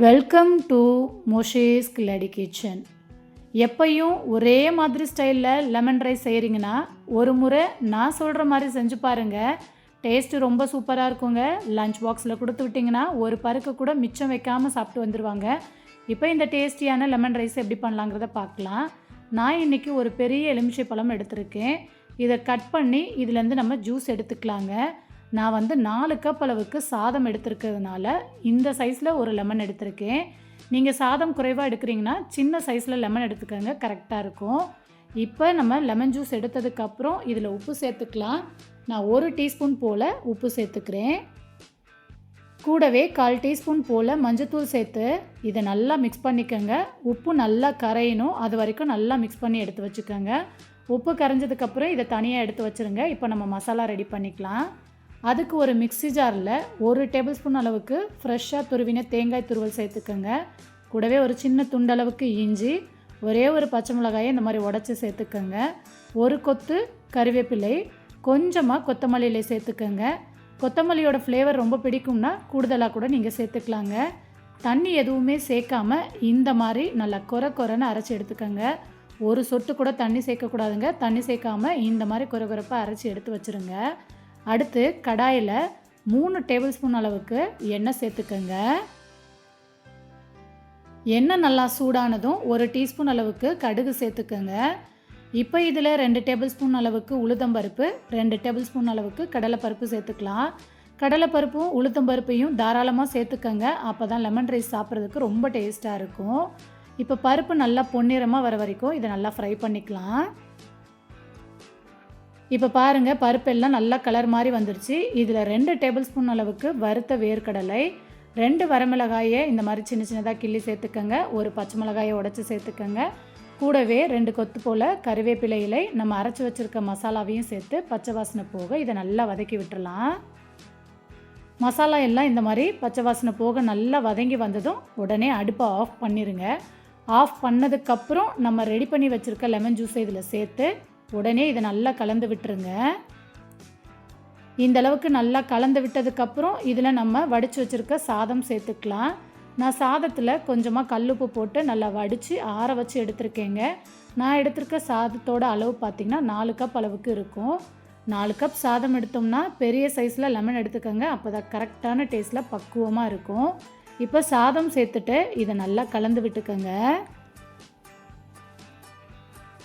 Welcome to மோஷேஸ் கில்லாடி kitchen. எப்பையும் ஒரே மாதிரி ஸ்டைலில் லெமன் ரைஸ் செய்கிறீங்கன்னா ஒரு முறை நான் சொல்கிற மாதிரி செஞ்சு பாருங்கள். டேஸ்ட்டு ரொம்ப சூப்பராக இருக்குங்க. லஞ்ச் பாக்ஸில் கொடுத்து விட்டிங்கன்னா ஒரு பருக்கு கூட மிச்சம் வைக்காமல் சாப்பிட்டு வந்துடுவாங்க. இப்போ இந்த டேஸ்டியான லெமன் ரைஸ் எப்படி பண்ணலாங்கிறத பார்க்கலாம். நான் இன்றைக்கி ஒரு பெரிய எலுமிச்சை பழம் எடுத்திருக்கேன். இதை கட் பண்ணி இதுலேருந்து நம்ம ஜூஸ் எடுத்துக்கலாங்க. நான் 4 கப் அளவுக்கு சாதம் எடுத்துருக்கிறதுனால இந்த சைஸில் ஒரு லெமன் எடுத்திருக்கேன். நீங்கள் சாதம் குறைவாக எடுக்கிறீங்கன்னா சின்ன சைஸில் லெமன் எடுத்துக்கோங்க, கரெக்டாக இருக்கும். இப்போ நம்ம லெமன் ஜூஸ் எடுத்ததுக்கப்புறம் இதில் உப்பு சேர்த்துக்கலாம். நான் 1 டீஸ்பூன் போல் உப்பு சேர்த்துக்கிறேன். கூடவே 1/4 டீஸ்பூன் போல் மஞ்சத்தூள் சேர்த்து இதை நல்லா மிக்ஸ் பண்ணிக்கோங்க. உப்பு நல்லா கரையணும், அது வரைக்கும் நல்லா மிக்ஸ் பண்ணி எடுத்து வச்சுக்கோங்க. உப்பு கரைஞ்சதுக்கப்புறம் இதை தனியாக எடுத்து வச்சுருங்க. இப்போ நம்ம மசாலா ரெடி பண்ணிக்கலாம். அதுக்கு ஒரு மிக்ஸி ஜாரில் 1 டேபிள் ஸ்பூன் அளவுக்கு ஃப்ரெஷ்ஷாக துருவின தேங்காய் துருவல் சேர்த்துக்கோங்க. கூடவே ஒரு சின்ன துண்டளவுக்கு இஞ்சி, ஒரே ஒரு பச்சை மிளகாயை இந்த மாதிரி உடச்சி சேர்த்துக்கோங்க. ஒரு கொத்து கறிவேப்பிலை, கொஞ்சமாக கொத்தமல்லி இலை சேர்த்துக்கோங்க. கொத்தமல்லியோட ஃப்ளேவர் ரொம்ப பிடிக்கும்னா கூடுதலாக கூட நீங்கள் சேர்த்துக்கலாங்க. தண்ணி எதுவுமே சேர்க்காமல் இந்த மாதிரி நல்லா கொரன்னு அரைச்சி எடுத்துக்கோங்க. ஒரு சொட்டு கூட தண்ணி சேர்க்கக்கூடாதுங்க. தண்ணி சேர்க்காமல் இந்த மாதிரி கொரப்பாக அரைச்சி எடுத்து வச்சுருங்க. அடுத்து கடாயில் 3 டேபிள் ஸ்பூன் அளவுக்கு எண்ணெய் சேர்த்துக்கோங்க. எண்ணெய் நல்லா சூடானதும் 1 டீஸ்பூன் அளவுக்கு கடுகு சேர்த்துக்கோங்க. இப்போ இதில் 2 டேபிள் ஸ்பூன் அளவுக்கு உளுத்தம்பருப்பு, 2 டேபிள் ஸ்பூன் அளவுக்கு கடலைப்பருப்பு சேர்த்துக்கலாம். கடலைப்பருப்பும் உளுத்தம்பருப்பையும் தாராளமாக சேர்த்துக்கோங்க. அப்போ தான் லெமன் ரைஸ் சாப்பிட்றதுக்கு ரொம்ப டேஸ்ட்டாக இருக்கும். இப்போ பருப்பு நல்லா பொன்னிறமாக வர வரைக்கும் இதை நல்லா ஃப்ரை பண்ணிக்கலாம். இப்போ பாருங்கள், பருப்பெல்லாம் நல்லா கலர் மாதிரி வந்துடுச்சு. இதில் 2 டேபிள் ஸ்பூன் அளவுக்கு வறுத்த வேர்க்கடலை, 2 வரமிளகாயை இந்த மாதிரி சின்னதாக கிள்ளி சேர்த்துக்கோங்க. ஒரு பச்சை மிளகாயை உடச்சி சேர்த்துக்கோங்க. கூடவே 2 கொத்து போல் கறிவேப்பிலை இலை, நம்ம அரைச்சி வச்சுருக்க மசாலாவையும் சேர்த்து பச்சை வாசனை போக இதை நல்லா வதக்கி விட்டுறலாம். மசாலா எல்லாம் இந்த மாதிரி பச்சை வாசனை போக நல்லா வதங்கி வந்ததும் உடனே அடுப்பை ஆஃப் பண்ணிடுங்க. ஆஃப் பண்ணதுக்கப்புறம் நம்ம ரெடி பண்ணி வச்சுருக்க லெமன் ஜூஸை இதில் சேர்த்து உடனே இதை நல்லா கலந்து விட்டுருங்க. இந்த அளவுக்கு நல்லா கலந்து விட்டதுக்கப்புறம் இதில் நம்ம வடித்து வச்சுருக்க சாதம் சேர்த்துக்கலாம். நான் சாதத்தில் கொஞ்சமாக கல்லுப்பு போட்டு நல்லா வடித்து ஆற வச்சு எடுத்துருக்கேங்க. நான் எடுத்திருக்க சாதத்தோட அளவு பார்த்திங்கன்னா 4 கப் அளவுக்கு இருக்கும். 4 கப் சாதம் எடுத்தோம்னா பெரிய சைஸில் லெமன் எடுத்துக்கோங்க. அப்போ தான் கரெக்டான டேஸ்ட்டில் பக்குவமாக இருக்கும். இப்போ சாதம் சேர்த்துட்டு இதை நல்லா கலந்து விட்டுக்கோங்க.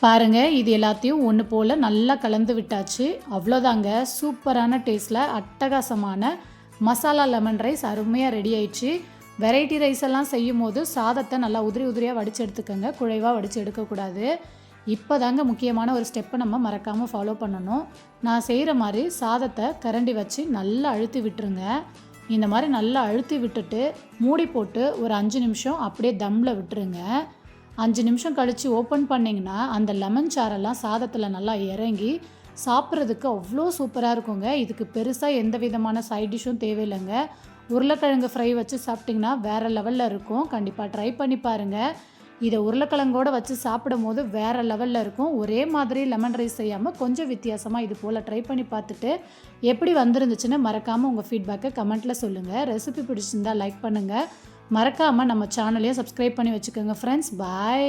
பாருங்கள், இது எல்லாத்தையும் ஒன்று போல் நல்லா கலந்து விட்டாச்சு. அவ்வளோதாங்க, சூப்பரான டேஸ்ட்டில் அட்டகாசமான மசாலா லெமன் ரைஸ் அருமையாக ரெடி ஆயிடுச்சு. வெரைட்டி ரைஸ் எல்லாம் செய்யும் போது சாதத்தை நல்லா உதிரியாக வடித்து எடுத்துக்கோங்க, குழைவாக வடித்து எடுக்கக்கூடாது. இப்போ தாங்க முக்கியமான ஒரு ஸ்டெப்பை நம்ம மறக்காமல் ஃபாலோ பண்ணணும். நான் செய்கிற மாதிரி சாதத்தை கரண்டி வச்சு நல்லா அழுத்தி விட்டுருங்க. இந்த மாதிரி நல்லா அழுத்தி விட்டுட்டு மூடி போட்டு ஒரு 5 நிமிஷம் அப்படியே தம்மில் விட்டுருங்க. 5 நிமிஷம் கழித்து ஓப்பன் பண்ணிங்கன்னா அந்த லெமன் சாரெல்லாம் சாதத்தில் நல்லா இறங்கி சாப்பிட்றதுக்கு அவ்வளோ சூப்பராக இருக்குங்க. இதுக்கு பெருசாக எந்த விதமான சைட் டிஷ்ஷும் தேவையில்லைங்க. உருளைக்கிழங்கு ஃப்ரை வச்சு சாப்பிட்டிங்கன்னா வேறு லெவலில் இருக்கும். கண்டிப்பாக ட்ரை பண்ணி பாருங்கள். இதை உருளைக்கிழங்கோடு வச்சு சாப்பிடும் போது வேறு லெவலில் இருக்கும். ஒரே மாதிரி லெமன் ரைஸ் செய்யாமல் கொஞ்சம் வித்தியாசமாக இது போல் ட்ரை பண்ணி பார்த்துட்டு எப்படி வந்துருந்துச்சுன்னு மறக்காமல் உங்கள் ஃபீட்பேக்கை கமெண்ட்டில் சொல்லுங்கள். ரெசிபி பிடிச்சிருந்தால் லைக் பண்ணுங்கள். மறக்காமல் நம்ம சேனலையும் சப்ஸ்கிரைப் பண்ணி வச்சுக்கோங்க ஃப்ரெண்ட்ஸ். பாய்.